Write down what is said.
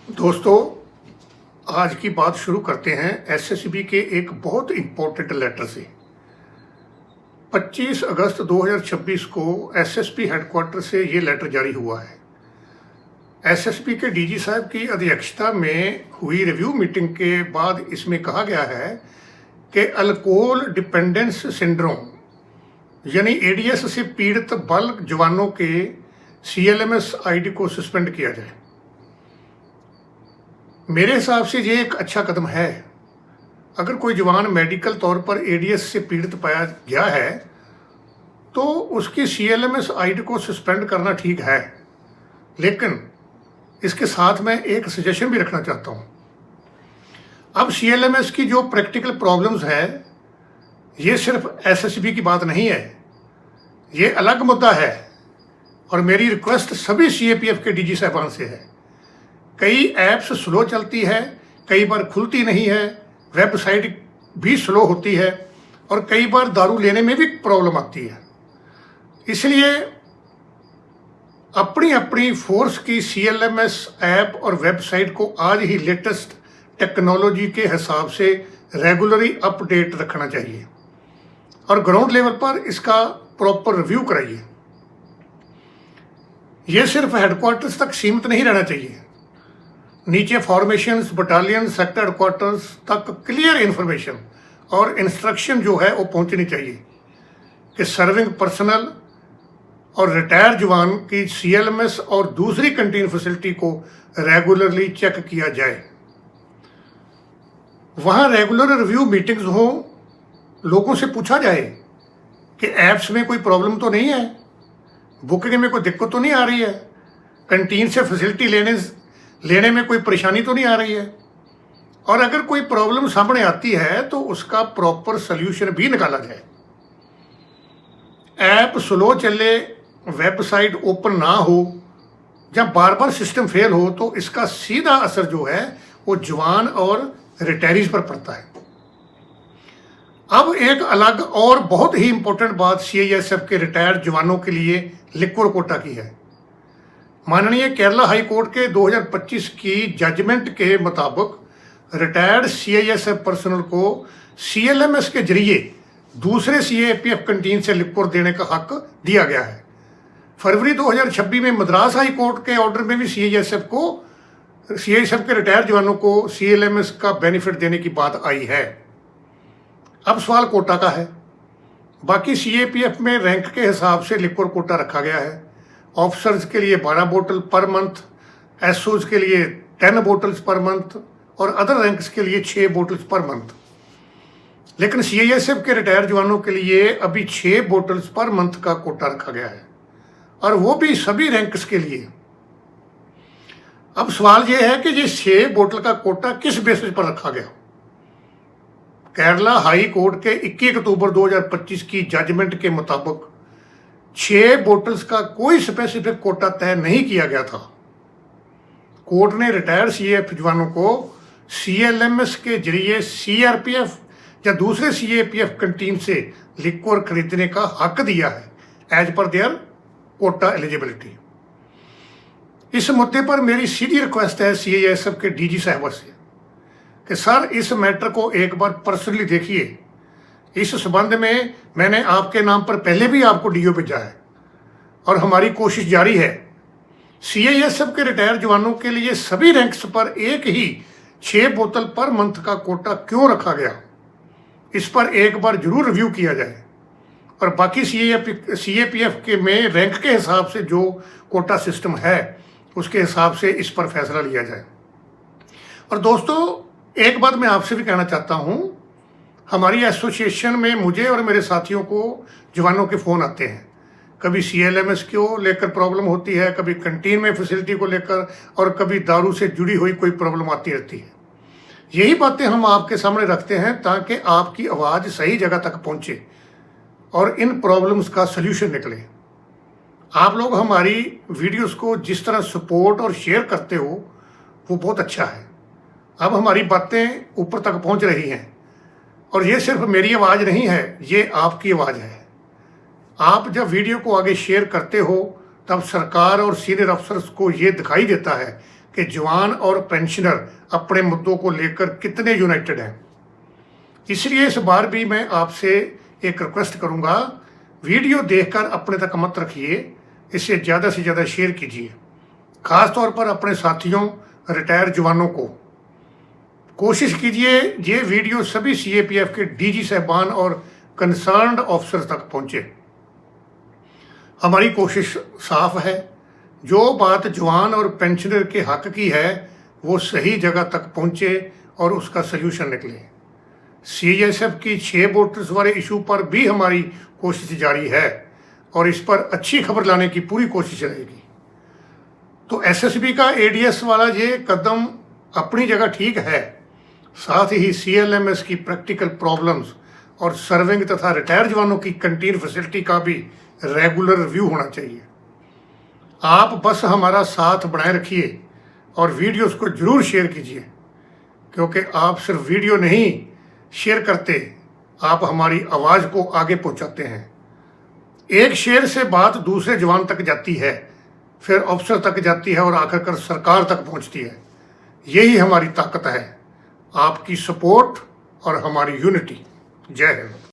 दोस्तों, आज की बात शुरू करते हैं एसएसबी के एक बहुत इम्पोर्टेंट लेटर से। 25 अगस्त 2026 को एसएसबी हेडक्वार्टर से ये लेटर जारी हुआ है। एसएसबी के डीजी साहब की अध्यक्षता में हुई रिव्यू मीटिंग के बाद इसमें कहा गया है कि अल्कोहल डिपेंडेंस सिंड्रोम यानी एडीएस से पीड़ित बाल जवानों के सीएलएमएस आईडी को सस्पेंड किया जाए। मेरे हिसाब से ये एक अच्छा कदम है। अगर कोई जवान मेडिकल तौर पर एडीएस से पीड़ित पाया गया है तो उसकी सीएलएमएस आईडी को सस्पेंड करना ठीक है, लेकिन इसके साथ मैं एक सजेशन भी रखना चाहता हूँ। अब सीएलएमएस की जो प्रैक्टिकल प्रॉब्लम्स है, ये सिर्फ एसएसबी की बात नहीं है, ये अलग मुद्दा है। और मेरी रिक्वेस्ट सभी सीएपीएफ के डीजी साहबान से है। कई ऐप्स स्लो चलती है, कई बार खुलती नहीं है, वेबसाइट भी स्लो होती है और कई बार दारू लेने में भी प्रॉब्लम आती है। इसलिए अपनी अपनी फोर्स की सीएलएमएस ऐप और वेबसाइट को आज ही लेटेस्ट टेक्नोलॉजी के हिसाब से रेगुलरली अपडेट रखना चाहिए और ग्राउंड लेवल पर इसका प्रॉपर रिव्यू कराइए। यह सिर्फ हेडक्वार्टर्स तक सीमित नहीं रहना चाहिए। नीचे फॉर्मेशंस, बटालियन, सेक्टर हेडक्वार्टर्स तक क्लियर इन्फॉर्मेशन और इंस्ट्रक्शन जो है वो पहुंचनी चाहिए कि सर्विंग पर्सनल और रिटायर्ड जवान की सीएलएमएस और दूसरी कैंटीन फैसिलिटी को रेगुलरली चेक किया जाए। वहां रेगुलर रिव्यू मीटिंग्स हो, लोगों से पूछा जाए कि ऐप्स में कोई प्रॉब्लम तो नहीं है, बुकिंग में कोई दिक्कत तो नहीं आ रही है, कैंटीन से फैसिलिटी लेने में कोई परेशानी तो नहीं आ रही है। और अगर कोई प्रॉब्लम सामने आती है तो उसका प्रॉपर सल्यूशन भी निकाला जाए। ऐप स्लो चले, वेबसाइट ओपन ना हो या बार बार सिस्टम फेल हो तो इसका सीधा असर जो है वो जवान और रिटायरीज पर पड़ता है। अब एक अलग और बहुत ही इंपॉर्टेंट बात सीआईएसएफ के रिटायर्ड जवानों के लिए लिक्विड कोटा की है। माननीय केरला हाई कोर्ट के 2025 की जजमेंट के मुताबिक रिटायर्ड सीआईएसएफ पर्सनल को सीएलएमएस के जरिए दूसरे सीएपीएफ कैंटीन से लिक्विड देने का हक दिया गया है। फरवरी 2026 में मद्रास हाई कोर्ट के ऑर्डर में भी सीआईएसएफ के रिटायर्ड जवानों को सीएलएमएस का बेनिफिट देने की बात आई है। अब सवाल कोटा का है। बाकी सीएपीएफ में रैंक के हिसाब से लिक्विड कोटा रखा गया है। ऑफिसर्स के लिए 12 बोतल पर मंथ, एसओज के लिए 10 बोटल्स पर मंथ और अदर रैंक्स के लिए 6 बोटल्स पर मंथ। लेकिन सीआईएसएफ के रिटायर्ड जवानों के लिए अभी 6 बोटल्स पर मंथ का कोटा रखा गया है और वो भी सभी रैंक्स के लिए। अब सवाल ये है कि ये 6 बोतल का कोटा किस बेसिस पर रखा गया। केरला हाई कोर्ट के 21 अक्टूबर 2025 की जजमेंट के मुताबिक 6 बोटल्स का कोई स्पेसिफिक कोटा तय नहीं किया गया था। कोर्ट ने रिटायर्ड सीएएफ जवानों को सीएलएमएस के जरिए सीआरपीएफ या दूसरे सीएपीएफ कैंटीन से लिक्विड खरीदने का हक दिया है as per there Kota eligibility. इस मुद्दे पर मेरी सीधी रिक्वेस्ट है सीआईएसएफ के डीजी साहब से कि सर इस मैटर को एक बार पर्सनली देखिए। इस संबंध में मैंने आपके नाम पर पहले भी आपको डीओ भेजा है और हमारी कोशिश जारी है। सीआईएसएफ के रिटायर्ड जवानों के लिए सभी रैंक्स पर एक ही 6 बोतल पर मंथ का कोटा क्यों रखा गया, इस पर एक बार जरूर रिव्यू किया जाए और बाकी सीएपीएफ के में रैंक के हिसाब से जो कोटा सिस्टम है उसके हिसाब से इस पर फैसला लिया जाए। और दोस्तों, एक बात मैं आपसे भी कहना चाहता हूँ, हमारी एसोसिएशन में मुझे और मेरे साथियों को जवानों के फ़ोन आते हैं। कभी सीएलएमएस को लेकर प्रॉब्लम होती है, कभी कैंटीन में फैसिलिटी को लेकर और कभी दारू से जुड़ी हुई कोई प्रॉब्लम आती रहती है। यही बातें हम आपके सामने रखते हैं ताकि आपकी आवाज़ सही जगह तक पहुंचे और इन प्रॉब्लम्स का सल्यूशन निकले। आप लोग हमारी वीडियोस को जिस तरह सपोर्ट और शेयर करते हो वो बहुत अच्छा है। अब हमारी बातें ऊपर तक पहुंच रही हैं और ये सिर्फ मेरी आवाज़ नहीं है, ये आपकी आवाज़ है। आप जब वीडियो को आगे शेयर करते हो तब सरकार और सीनियर अफसर्स को ये दिखाई देता है कि जवान और पेंशनर अपने मुद्दों को लेकर कितने यूनाइटेड हैं। इसलिए इस बार भी मैं आपसे एक रिक्वेस्ट करूंगा, वीडियो देखकर अपने तक मत रखिए, इसे ज़्यादा से ज़्यादा शेयर कीजिए। ख़ास तौर पर अपने साथियों रिटायर जवानों को कोशिश कीजिए ये वीडियो सभी CAPF के DG साहबान और कंसर्न्ड ऑफिसर तक पहुँचे। हमारी कोशिश साफ है, जो बात जवान और पेंशनर के हक की है वो सही जगह तक पहुँचे और उसका सल्यूशन निकले। CISF की 6 बोटल्स वाले इशू पर भी हमारी कोशिश जारी है और इस पर अच्छी खबर लाने की पूरी कोशिश रहेगी। तो SSB का ADS वाला ये कदम अपनी जगह ठीक है, साथ ही CLMS की प्रैक्टिकल प्रॉब्लम्स और सर्विंग तथा रिटायर जवानों की कैंटीन फैसिलिटी का भी रेगुलर रिव्यू होना चाहिए। आप बस हमारा साथ बनाए रखिए और वीडियोस को जरूर शेयर कीजिए, क्योंकि आप सिर्फ वीडियो नहीं शेयर करते, आप हमारी आवाज़ को आगे पहुंचाते हैं। एक शेयर से बात दूसरे जवान तक जाती है, फिर अफसर तक जाती है और आखिरकार सरकार तक पहुंचती है। यही हमारी ताकत है, आपकी सपोर्ट और हमारी यूनिटी। जय हिंद।